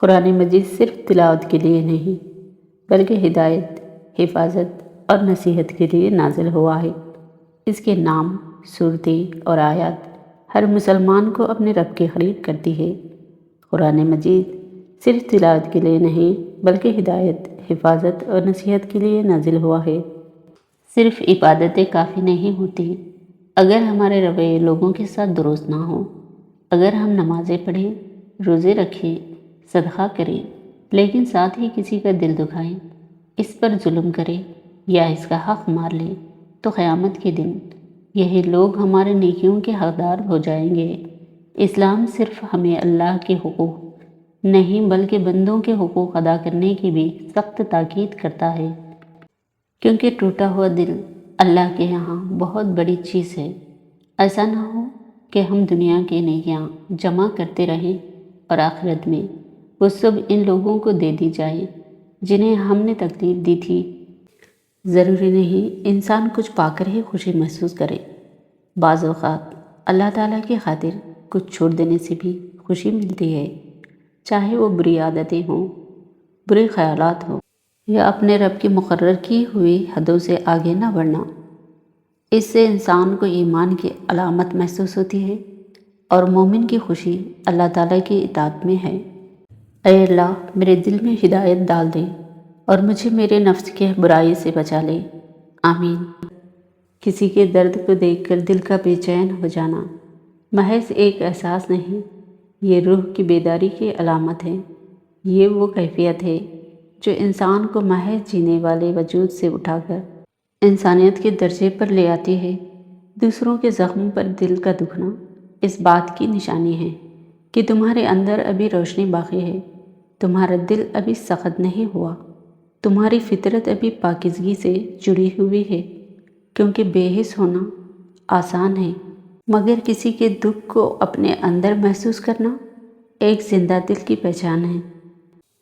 قرآن مجید صرف تلاوت کے لیے نہیں بلکہ ہدایت، حفاظت اور نصیحت کے لیے نازل ہوا ہے۔ اس کے نام، صورتیں اور آیات ہر مسلمان کو اپنے رب کے قریب کرتی ہے۔ قرآن مجید صرف تلاوت کے لیے نہیں بلکہ ہدایت، حفاظت اور نصیحت کے لیے نازل ہوا ہے۔ صرف عبادتیں کافی نہیں ہوتی اگر ہمارے رویے لوگوں کے ساتھ درست نہ ہوں۔ اگر ہم نمازیں پڑھیں، روزے رکھیں، صدقہ کریں، لیکن ساتھ ہی کسی کا دل دکھائیں، اس پر ظلم کریں یا اس کا حق مار لیں، تو قیامت کے دن یہی لوگ ہمارے نیکیوں کے حقدار ہو جائیں گے۔ اسلام صرف ہمیں اللہ کے حقوق نہیں بلکہ بندوں کے حقوق ادا کرنے کی بھی سخت تاکید کرتا ہے، کیونکہ ٹوٹا ہوا دل اللہ کے یہاں بہت بڑی چیز ہے۔ ایسا نہ ہو کہ ہم دنیا کے نیکیاں جمع کرتے رہیں اور آخرت میں وہ سب ان لوگوں کو دے دی جائے جنہیں ہم نے تکلیف دی تھی۔ ضروری نہیں انسان کچھ پا کر ہی خوشی محسوس کرے، بعض اوقات اللہ تعالیٰ کی خاطر کچھ چھوڑ دینے سے بھی خوشی ملتی ہے، چاہے وہ بری عادتیں ہوں، برے خیالات ہوں یا اپنے رب کی مقرر کی ہوئی حدوں سے آگے نہ بڑھنا۔ اس سے انسان کو ایمان کی علامت محسوس ہوتی ہے اور مومن کی خوشی اللہ تعالیٰ کی اطاعت میں ہے۔ اے اللہ، میرے دل میں ہدایت ڈال دے اور مجھے میرے نفس کے برائی سے بچا لے، آمین۔ کسی کے درد کو دیکھ کر دل کا بے چین ہو جانا محض ایک احساس نہیں، یہ روح کی بیداری کی علامت ہے۔ یہ وہ کیفیت ہے جو انسان کو محض جینے والے وجود سے اٹھا کر انسانیت کے درجے پر لے آتی ہے۔ دوسروں کے زخم پر دل کا دکھنا اس بات کی نشانی ہے کہ تمہارے اندر ابھی روشنی باقی ہے، تمہارا دل ابھی سخت نہیں ہوا، تمہاری فطرت ابھی پاکیزگی سے جڑی ہوئی ہے، کیونکہ بے حس ہونا آسان ہے مگر کسی کے دکھ کو اپنے اندر محسوس کرنا ایک زندہ دل کی پہچان ہے۔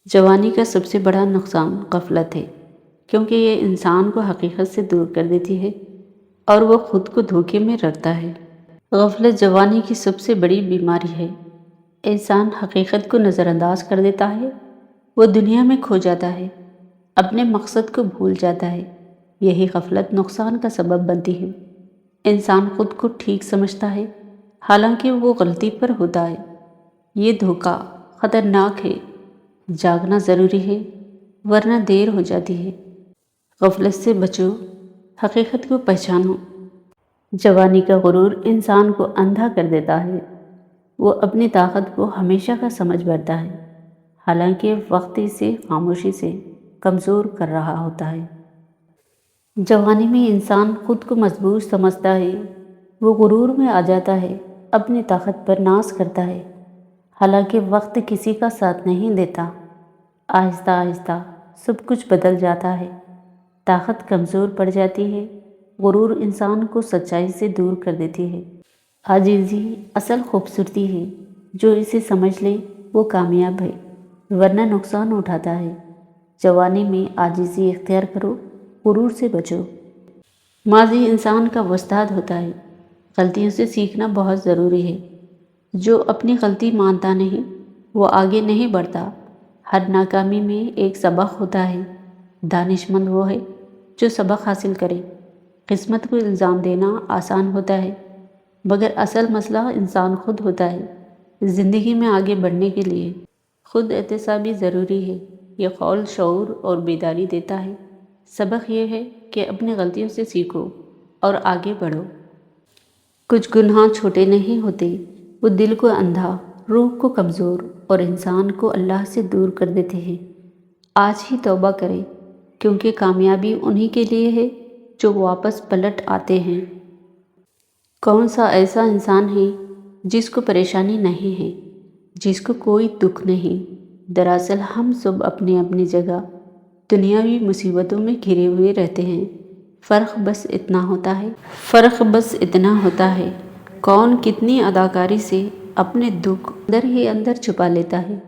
جوانی کا سب سے بڑا نقصان غفلت ہے، کیونکہ یہ انسان کو حقیقت سے دور کر دیتی ہے اور وہ خود کو دھوکے میں رکھتا ہے۔ غفلت جوانی کی سب سے بڑی بیماری ہے۔ انسان حقیقت کو نظر انداز کر دیتا ہے، وہ دنیا میں کھو جاتا ہے، اپنے مقصد کو بھول جاتا ہے۔ یہی غفلت نقصان کا سبب بنتی ہے۔ انسان خود کو ٹھیک سمجھتا ہے حالانکہ وہ غلطی پر ہوتا ہے۔ یہ دھوکہ خطرناک ہے، جاگنا ضروری ہے ورنہ دیر ہو جاتی ہے۔ غفلت سے بچو، حقیقت کو پہچانو۔ جوانی کا غرور انسان کو اندھا کر دیتا ہے، وہ اپنی طاقت کو ہمیشہ کا سمجھ بیٹھتا ہے، حالانکہ وقت اسے خاموشی سے کمزور کر رہا ہوتا ہے۔ جوانی میں انسان خود کو مضبوط سمجھتا ہے، وہ غرور میں آ جاتا ہے، اپنی طاقت پر ناز کرتا ہے، حالانکہ وقت کسی کا ساتھ نہیں دیتا۔ آہستہ آہستہ سب کچھ بدل جاتا ہے، طاقت کمزور پڑ جاتی ہے، غرور انسان کو سچائی سے دور کر دیتی ہے۔ عاجزی اصل خوبصورتی ہے، جو اسے سمجھ لے وہ کامیاب ہے ورنہ نقصان اٹھاتا ہے۔ جوانی میں عاجزی اختیار کرو، غرور سے بچو۔ ماضی انسان کا استاد ہوتا ہے، غلطیوں سے سیکھنا بہت ضروری ہے۔ جو اپنی غلطی مانتا نہیں وہ آگے نہیں بڑھتا۔ ہر ناکامی میں ایک سبق ہوتا ہے، دانش مند وہ ہے جو سبق حاصل کرے۔ قسمت کو الزام دینا آسان ہوتا ہے مگر اصل مسئلہ انسان خود ہوتا ہے۔ زندگی میں آگے بڑھنے کے لیے خود احتسابی ضروری ہے، یہ قول شعور اور بیداری دیتا ہے۔ سبق یہ ہے کہ اپنی غلطیوں سے سیکھو اور آگے بڑھو۔ کچھ گناہ چھوٹے نہیں ہوتے، وہ دل کو اندھا، روح کو کمزور اور انسان کو اللہ سے دور کر دیتے ہیں۔ آج ہی توبہ کریں، کیونکہ کامیابی انہی کے لیے ہے جو واپس پلٹ آتے ہیں۔ کون سا ایسا انسان ہے جس کو پریشانی نہیں ہے، جس کو کوئی دکھ نہیں؟ دراصل ہم سب اپنی اپنی جگہ دنیاوی مصیبتوں میں گھرے ہوئے رہتے ہیں۔ فرق بس اتنا ہوتا ہے کون کتنی اداکاری سے اپنے دکھ اندر ہی اندر چھپا لیتا ہے،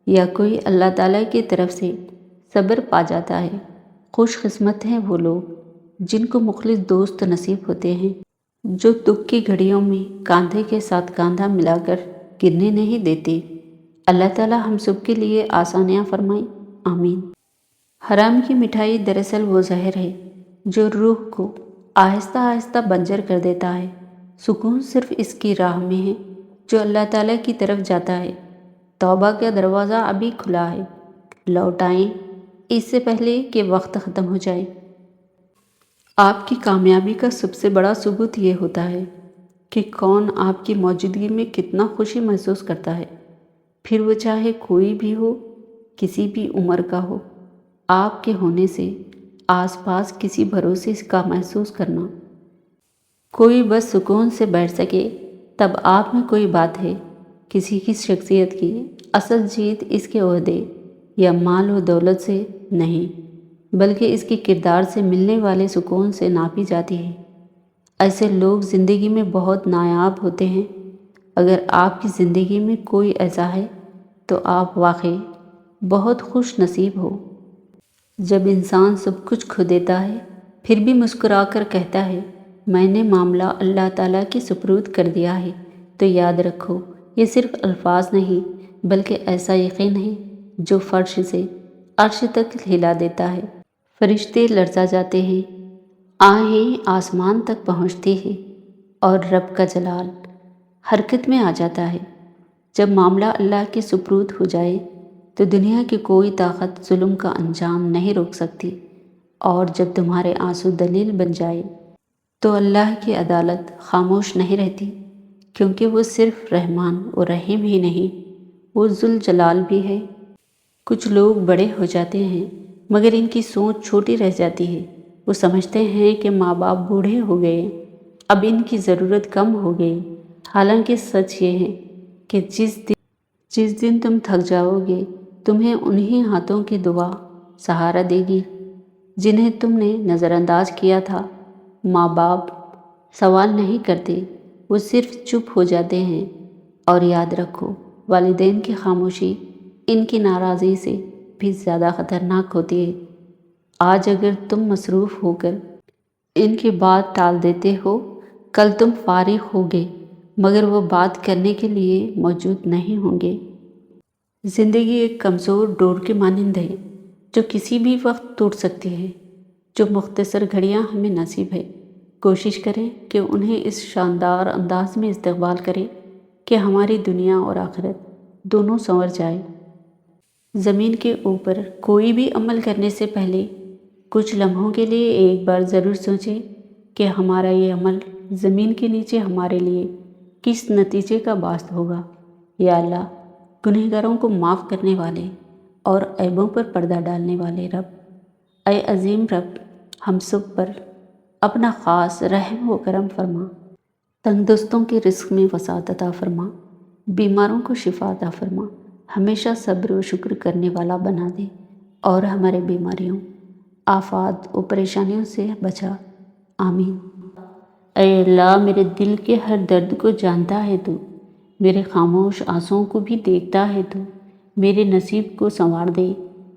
یا کوئی اللہ تعالیٰ کی طرف سے صبر پا جاتا ہے۔ خوش قسمت ہیں وہ لوگ جن کو مخلص دوست نصیب ہوتے ہیں، جو دکھ کی گھڑیوں میں کاندھے کے ساتھ کاندھا ملا کر گرنے نہیں دیتے۔ اللہ تعالیٰ ہم سب کے لیے آسانیاں فرمائیں، آمین۔ حرام کی مٹھائی دراصل وہ زہر ہے جو روح کو آہستہ آہستہ بنجر کر دیتا ہے۔ سکون صرف اس کی راہ میں ہے جو اللہ تعالیٰ کی طرف جاتا ہے۔ توبہ کا دروازہ ابھی کھلا ہے، لوٹ آئیں اس سے پہلے کہ وقت ختم ہو جائے۔ آپ کی کامیابی کا سب سے بڑا ثبوت یہ ہوتا ہے کہ کون آپ کی موجودگی میں کتنا خوشی محسوس کرتا ہے، پھر وہ چاہے کوئی بھی ہو، کسی بھی عمر کا ہو۔ آپ کے ہونے سے آس پاس کسی بھروسے کا محسوس کرنا، کوئی بس سکون سے بیٹھ سکے، تب آپ میں کوئی بات ہے۔ کسی کی شخصیت کی اصل جیت اس کے عہدے یا مال و دولت سے نہیں، بلکہ اس کے کردار سے ملنے والے سکون سے ناپی جاتی ہے۔ ایسے لوگ زندگی میں بہت نایاب ہوتے ہیں۔ اگر آپ کی زندگی میں کوئی ایسا ہے تو آپ واقعی بہت خوش نصیب ہو۔ جب انسان سب کچھ کھو دیتا ہے پھر بھی مسکرا کر کہتا ہے میں نے معاملہ اللہ تعالیٰ کے سپرد کر دیا ہے، تو یاد رکھو یہ صرف الفاظ نہیں بلکہ ایسا یقین ہے جو فرش سے عرش تک ہلا دیتا ہے۔ فرشتے لرزا جاتے ہیں، آہیں آسمان تک پہنچتی ہے اور رب کا جلال حرکت میں آ جاتا ہے۔ جب معاملہ اللہ کے سپرد ہو جائے تو دنیا کی کوئی طاقت ظلم کا انجام نہیں روک سکتی، اور جب تمہارے آنسو دلیل بن جائے تو اللہ کی عدالت خاموش نہیں رہتی، کیونکہ وہ صرف رحمان و رحیم ہی نہیں، وہ ذوالجلال بھی ہے۔ کچھ لوگ بڑے ہو جاتے ہیں مگر ان کی سوچ چھوٹی رہ جاتی ہے۔ وہ سمجھتے ہیں کہ ماں باپ بوڑھے ہو گئے، اب ان کی ضرورت کم ہو گئی، حالانکہ سچ یہ ہے کہ جس دن تم تھک جاؤ گے تمہیں انہی ہاتھوں کی دعا سہارا دے گی جنہیں تم نے نظر انداز کیا تھا۔ ماں باپ سوال نہیں کرتے، وہ صرف چپ ہو جاتے ہیں، اور یاد رکھو والدین کی خاموشی ان کی ناراضی سے بھی زیادہ خطرناک ہوتی ہے۔ آج اگر تم مصروف ہو کر ان کی بات ٹال دیتے ہو، کل تم فارغ ہوگے مگر وہ بات کرنے کے لیے موجود نہیں ہوں گے۔ زندگی ایک کمزور ڈور کے مانند ہے جو کسی بھی وقت ٹوٹ سکتی ہے۔ جو مختصر گھڑیاں ہمیں نصیب ہے، کوشش کریں کہ انہیں اس شاندار انداز میں استقبال کریں کہ ہماری دنیا اور آخرت دونوں سنور جائے۔ زمین کے اوپر کوئی بھی عمل کرنے سے پہلے کچھ لمحوں کے لیے ایک بار ضرور سوچیں کہ ہمارا یہ عمل زمین کے نیچے ہمارے لیے کس نتیجے کا باعث ہوگا۔ یا اللہ، گنہگاروں کو معاف کرنے والے اور عیبوں پر پردہ ڈالنے والے رب، اے عظیم رب، ہم سب پر اپنا خاص رحم و کرم فرما۔ تندرستوں کے رزق میں وسعت عطا فرما، بیماروں کو شفا عطا فرما، ہمیشہ صبر و شکر کرنے والا بنا دے، اور ہمارے بیماریوں، آفات و پریشانیوں سے بچا، آمین۔ اے اللہ، میرے دل کے ہر درد کو جانتا ہے تو، میرے خاموش آنسوؤں کو بھی دیکھتا ہے تو، میرے نصیب کو سنوار دے،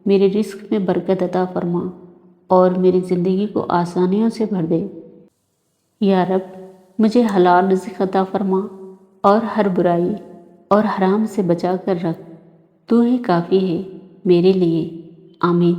میرے رزق میں برکت عطا فرما، اور میری زندگی کو آسانیوں سے بھر دے۔ یا رب، مجھے حلال رزق عطا فرما اور ہر برائی اور حرام سے بچا کر رکھ، تو ہی کافی ہے میرے لیے، آمین۔